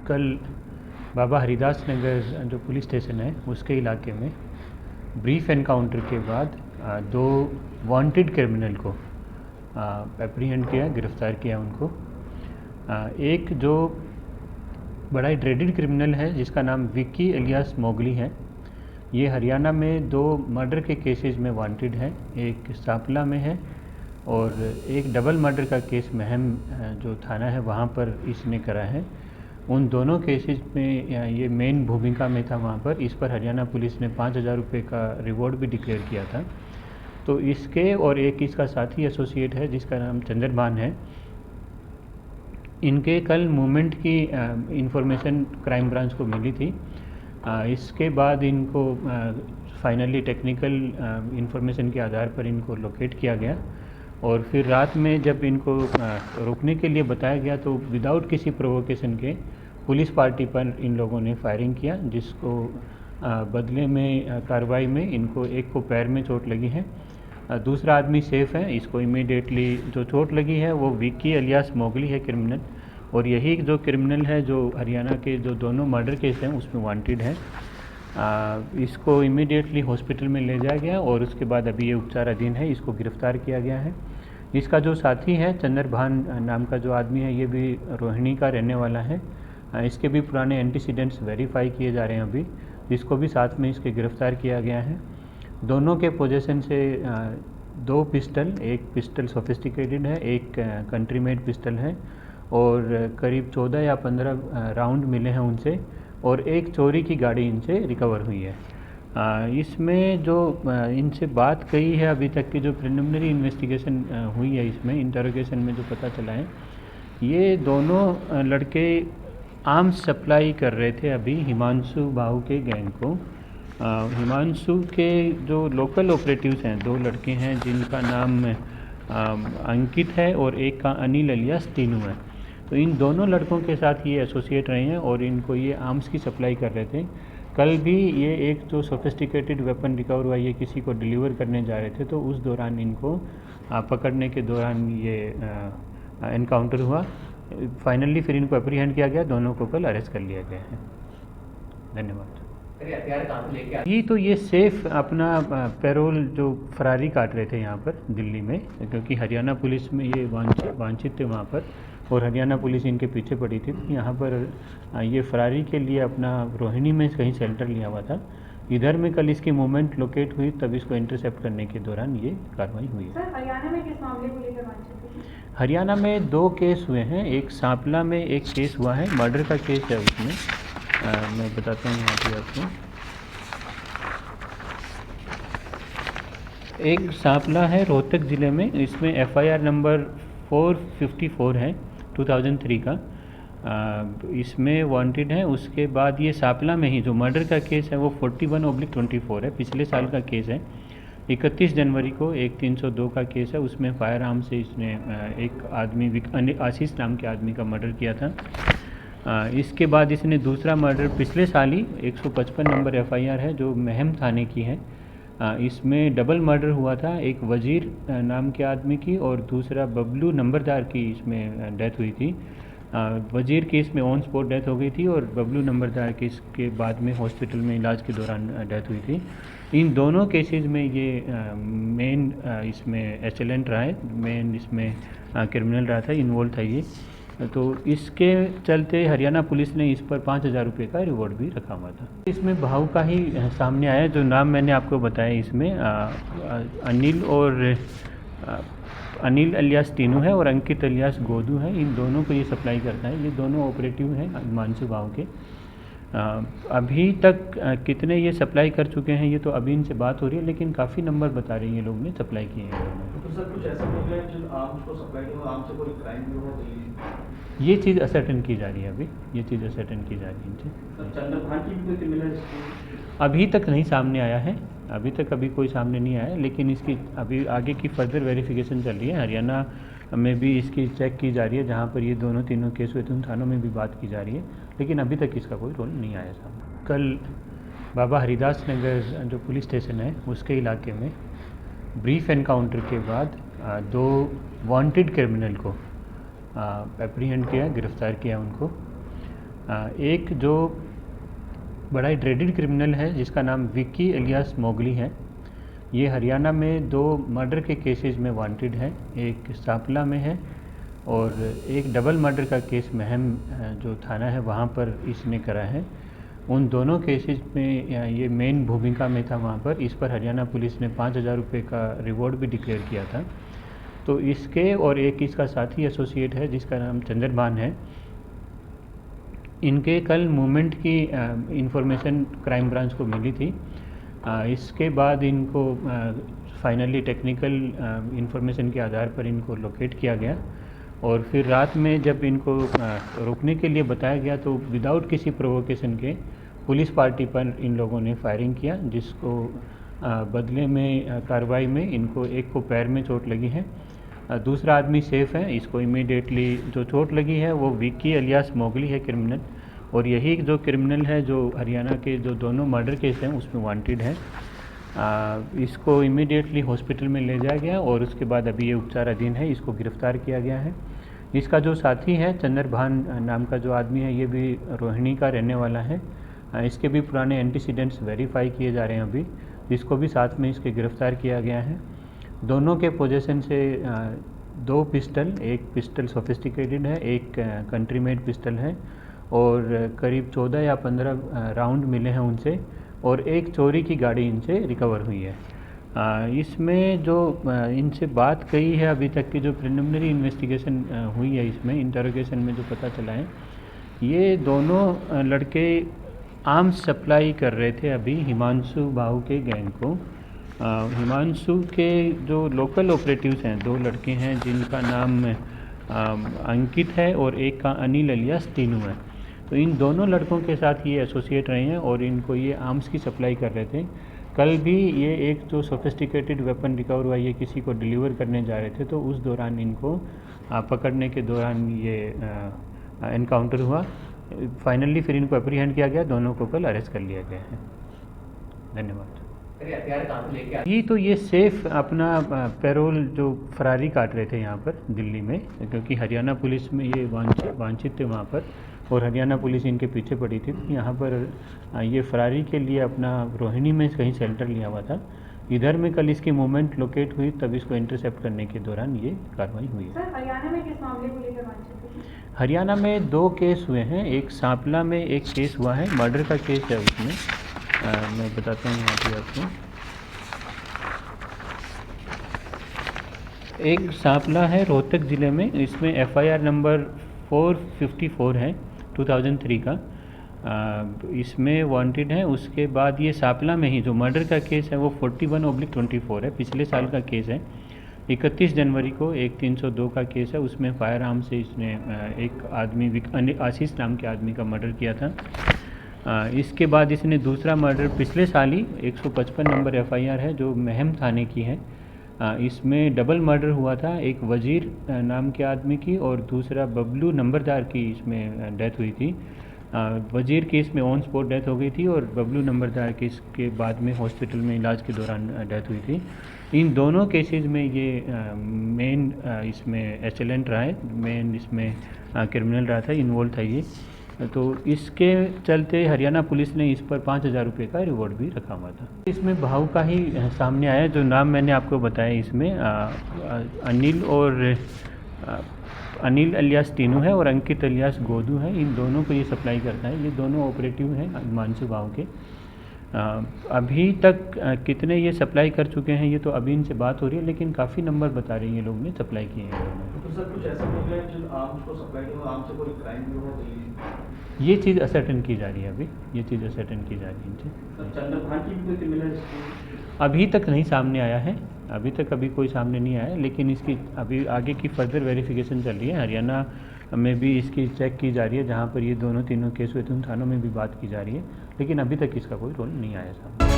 कल बाबा हरिदास नगर जो police station है उसके इलाके में ब्रीफ एनकाउंटर के बाद दो वांटेड क्रिमिनल को एप्रीहेंड किया, गिरफ्तार किया उनको। एक जो बड़ा ही ड्रेडेड क्रिमिनल है जिसका नाम विक्की एलियास मोगली है। ये हरियाणा में दो मर्डर के केसेस में वांटेड है, एक सांपला में है और एक डबल मर्डर का केस महम जो थाना है वहाँ पर इसने करा है। उन दोनों केसेस में ये मेन भूमिका में था वहाँ पर। इस पर हरियाणा पुलिस ने 5,000 रुपये का रिवॉर्ड भी डिक्लेयर किया था। तो इसके और एक इसका साथी एसोसिएट है जिसका नाम चंद्रभान है। इनके कल मूवमेंट की इंफॉर्मेशन क्राइम ब्रांच को मिली थी। इसके बाद इनको फाइनली टेक्निकल इंफॉर्मेशन के आधार पर इनको लोकेट किया गया और फिर रात में जब इनको रोकने के लिए बताया गया तो विदाउट किसी प्रोवोकेशन के पुलिस पार्टी पर इन लोगों ने फायरिंग किया, जिसको बदले में कार्रवाई में इनको एक को पैर में चोट लगी है, दूसरा आदमी सेफ है। इसको इमीडिएटली जो चोट लगी है वो विक्की एलियास मोगली है क्रिमिनल, और यही जो क्रिमिनल है जो हरियाणा के जो दोनों मर्डर केस हैं उसमें वांटेड है। इसको इमीडिएटली हॉस्पिटल में ले जाया गया और उसके बाद अभी ये उपचाराधीन है। इसको गिरफ्तार किया गया है। इसका जो साथी है चंद्रभान नाम का जो आदमी है, ये भी रोहिणी का रहने वाला है। इसके भी पुराने एंटीसीडेंट्स वेरीफाई किए जा रहे हैं अभी, जिसको भी साथ में इसके गिरफ्तार किया गया है। दोनों के पोजीशन से दो पिस्टल, एक पिस्टल सोफिस्टिकेटेड है, एक कंट्री मेड पिस्टल है और करीब 14 या 15 राउंड मिले हैं उनसे, और एक चोरी की गाड़ी इनसे रिकवर हुई है। इसमें जो इनसे बात कही है अभी तक की जो प्रिलिमिनरी इन्वेस्टिगेशन हुई है, इसमें इंटरोगेशन में जो पता चला है, ये दोनों लड़के आर्म्स सप्लाई कर रहे थे अभी हिमांशु बाहू के गैंग को। हिमांशु के जो लोकल ऑपरेटिव्स हैं, दो लड़के हैं जिनका नाम अंकित है और एक का अनिल एलियास टीनू है। तो इन दोनों लड़कों के साथ ये एसोसिएट रहे हैं और इनको ये आर्म्स की सप्लाई कर रहे थे। कल भी ये एक जो सोफिस्टिकेटेड वेपन रिकवर हुआ, ये किसी को डिलीवर करने जा रहे थे, तो उस दौरान इनको पकड़ने के दौरान ये एनकाउंटर हुआ। फाइनली फिर इनको एप्रीहेंड किया गया, दोनों को कल अरेस्ट कर लिया गया है। धन्यवाद। ये तो ये सेफ अपना पैरोल जो फरारी काट रहे थे यहाँ पर दिल्ली में, क्योंकि हरियाणा पुलिस में ये वांछित थे वहाँ पर और हरियाणा पुलिस इनके पीछे पड़ी थी। यहाँ पर ये फरारी के लिए अपना रोहिणी में कहीं सेंटर लिया हुआ था। इधर में कल इसकी मूवमेंट लोकेट हुई, तब इसको इंटरसेप्ट करने के दौरान ये कार्रवाई हुई है। सर, हरियाणा में किस मामले को लेकर वांछित थे? हरियाणा में दो केस हुए हैं। एक सांपला में एक केस हुआ है, मर्डर का केस है उसमें। मैं बताता हूँ यहाँ पे आपको। एक सांपला है रोहतक ज़िले में, इसमें FIR नंबर 454 है 2003 का, इसमें वांटेड है। उसके बाद ये सांपला में ही जो मर्डर का केस है वो 41/24 है, पिछले साल का केस है। 31 जनवरी को एक 302 का केस है, उसमें फायर आर्म से इसने एक आदमी आशीष नाम के आदमी का मर्डर किया था। इसके बाद इसने दूसरा मर्डर पिछले साल ही 155 नंबर FIR है जो महम थाने की है। इसमें डबल मर्डर हुआ था, एक वजीर नाम के आदमी की और दूसरा बबलू नंबरदार की इसमें डेथ हुई थी। वजीर की इसमें ऑन स्पॉट डेथ हो गई थी और बबलू नंबरदार की इसके बाद में हॉस्पिटल में इलाज के दौरान डेथ हुई थी। इन दोनों केसेस में ये मेन इसमें एचलेंट रहा है, मेन इसमें क्रिमिनल रहा था, इन्वॉल्व था ये। तो इसके चलते हरियाणा पुलिस ने इस पर 5,000 रुपये का रिवॉर्ड भी रखा हुआ था। इसमें भाव का ही सामने आया, जो नाम मैंने आपको बताया इसमें अनिल एलियास टीनू है और अंकित एलियास गोदू है। इन दोनों को ये सप्लाई करता है। ये दोनों ऑपरेटिव हैं हिमांशु भाव के। अभी तक कितने ये सप्लाई कर चुके हैं ये तो अभी इनसे बात हो रही है, लेकिन काफ़ी नंबर बता रही हैं लोग ने सप्लाई किए हैं दोनों को। तो सर कुछ ऐसा हो गया जो आर्म्स को सप्लाई किया, आर्म्स से कोई क्राइम भी हो गई? ये चीज़ असर्टेन की जा रही है अभी, ये चीज़ असर्टेन की जा रही है इनसे। सर चंद्रभान की भी कोई क्रिमिनल अभी तक नहीं सामने आया है, अभी कोई सामने नहीं आया है, लेकिन इसकी अभी आगे की फर्दर वेरिफिकेशन चल रही है। हरियाणा में भी इसकी चेक की जा रही है, जहाँ पर ये दोनों तीनों केस हुए थे उन थानों में भी बात की जा रही है, लेकिन अभी तक इसका कोई रोल नहीं आया सामने। कल बाबा हरिदास नगर जो पुलिस स्टेशन है उसके इलाके में ब्रीफ एनकाउंटर के बाद दो वांटेड क्रिमिनल को एप्रीहेंड किया, गिरफ्तार किया उनको। एक जो बड़ा ही ड्रेडेड क्रिमिनल है जिसका नाम विक्की एलियास मोगली है। ये हरियाणा में 2 मर्डर के केसेस में वांटेड है, एक सांपला में है और एक डबल मर्डर का केस महम जो थाना है वहाँ पर इसने करा है। उन दोनों केसेस में ये मेन भूमिका में था वहाँ पर। इस पर हरियाणा पुलिस ने 5,000 रुपये का रिवॉर्ड भी डिक्लेयर किया था। तो इसके और एक इसका साथी एसोसिएट है जिसका नाम चंद्रभान है। इनके कल मूवमेंट की इंफॉर्मेशन क्राइम ब्रांच को मिली थी। इसके बाद इनको फाइनली टेक्निकल इंफॉर्मेशन के आधार पर इनको लोकेट किया गया और फिर रात में जब इनको रोकने के लिए बताया गया तो विदाउट किसी प्रोवोकेशन के पुलिस पार्टी पर इन लोगों ने फायरिंग किया, जिसको बदले में कार्रवाई में इनको एक को पैर में चोट लगी है, दूसरा आदमी सेफ है। इसको इमीडिएटली जो चोट लगी है वो विक्की एलियास मोगली है क्रिमिनल, और यही जो क्रिमिनल है जो हरियाणा के जो दोनों मर्डर केस हैं उसमें वांटेड है। इसको इमीडिएटली हॉस्पिटल में ले जाया गया और उसके बाद अभी ये उपचाराधीन है। इसको गिरफ्तार किया गया है। इसका जो साथी है चंद्रभान नाम का जो आदमी है, ये भी रोहिणी का रहने वाला है। इसके भी पुराने एंटीसीडेंट्स वेरीफाई किए जा रहे हैं अभी, इसको भी साथ में इसके गिरफ्तार किया गया है। दोनों के पोजीशन से 2 पिस्टल, एक पिस्टल सोफिस्टिकेटेड है, एक कंट्री मेड पिस्टल है और करीब 14 या 15 राउंड मिले हैं उनसे, और एक चोरी की गाड़ी इनसे रिकवर हुई है। इसमें जो इनसे बात कही है अभी तक की जो प्रिलिमिनरी इन्वेस्टिगेशन हुई है, इसमें इंटरोगेशन में जो पता चला है, ये दोनों लड़के आर्म्स सप्लाई कर रहे थे अभी हिमांशु बाहू के गैंग को। हिमांशु के जो लोकल ऑपरेटिव्स हैं, 2 लड़के हैं जिनका नाम अंकित है और एक का अनिल एलियास टीनू है। तो इन दोनों लड़कों के साथ ये एसोसिएट रहे हैं और इनको ये आर्म्स की सप्लाई कर रहे थे। कल भी ये एक जो सोफिस्टिकेटेड वेपन रिकवर हुआ, ये किसी को डिलीवर करने जा रहे थे, तो उस दौरान इनको पकड़ने के दौरान ये एनकाउंटर हुआ। फाइनली फिर इनको अप्रीहेंड किया गया, दोनों को कल अरेस्ट कर लिया गया है। धन्यवाद। ये तो ये सेफ अपना पैरोल जो फरारी काट रहे थे यहाँ पर दिल्ली में, क्योंकि हरियाणा पुलिस में ये वांछित थे वहाँ पर और हरियाणा पुलिस इनके पीछे पड़ी थी। तो यहाँ पर ये फरारी के लिए अपना रोहिणी में कहीं शेल्टर लिया हुआ था। इधर में कल इसकी मूवमेंट लोकेट हुई, तब इसको इंटरसेप्ट करने के दौरान ये कार्रवाई हुई है। सर, हरियाणा में किस मामले को लेकर वांछित थे? हरियाणा में 2 केस हुए हैं। एक सांपला में एक केस हुआ है, मर्डर का केस है उसमें। मैं बताता हूँ यहाँ पे आपको। एक सांपला है रोहतक ज़िले में, इसमें FIR नंबर 454 है 2003 का, इसमें वांटेड है। उसके बाद ये सांपला में ही जो मर्डर का केस है वो 41/24 है, पिछले साल का केस है। 31 जनवरी को एक 302 का केस है, उसमें फायर आर्म से इसने एक आदमी आशीष नाम के आदमी का मर्डर किया था। इसके बाद इसने दूसरा मर्डर पिछले साल ही 155 नंबर FIR है जो महम थाने की है। इसमें डबल मर्डर हुआ था, एक वजीर नाम के आदमी की और दूसरा बबलू नंबरदार की इसमें डेथ हुई थी। वजीर की इसमें ऑन स्पॉट डेथ हो गई थी और बबलू नंबरदार की इसके बाद में हॉस्पिटल में इलाज के दौरान डेथ हुई थी। इन दोनों केसेस में ये मेन इसमें एचलेंट रहा है, मेन इसमें क्रिमिनल रहा था, इन्वॉल्व था ये। तो इसके चलते हरियाणा पुलिस ने इस पर 5,000 रुपये का रिवॉर्ड भी रखा हुआ था। इसमें भाव का ही सामने आया, जो नाम मैंने आपको बताया इसमें अनिल एलियास टीनू है और अंकित एलियास गोदू है। इन दोनों को ये सप्लाई करता है। ये दोनों ऑपरेटिव हैं हिमांशु भाव के। अभी तक कितने ये सप्लाई कर चुके हैं ये तो अभी इनसे बात हो रही है, लेकिन काफ़ी नंबर बता रही है लोग ने सप्लाई किए हैं दोनों। तो सर कुछ ऐसा बोल रहे हैं जो आर्म्स को सप्लाई हो, आर्म्स से कोई क्राइम भी हो गई? ये चीज़ असर्टेन की जा रही है अभी, ये चीज़ असर्टेन की जा रही है इनसे। सर चंद्रभान की भी कोई क्रिमिनल अभी तक नहीं सामने आया है, अभी तक कोई सामने नहीं आया है, लेकिन इसकी अभी आगे की फर्दर वेरिफिकेशन चल रही है। हरियाणा में भी इसकी चेक की जा रही है, जहाँ पर ये दोनों तीनों केस हुए थे उन थानों में भी बात की जा रही है, लेकिन अभी तक इसका कोई रोल नहीं आया सामने।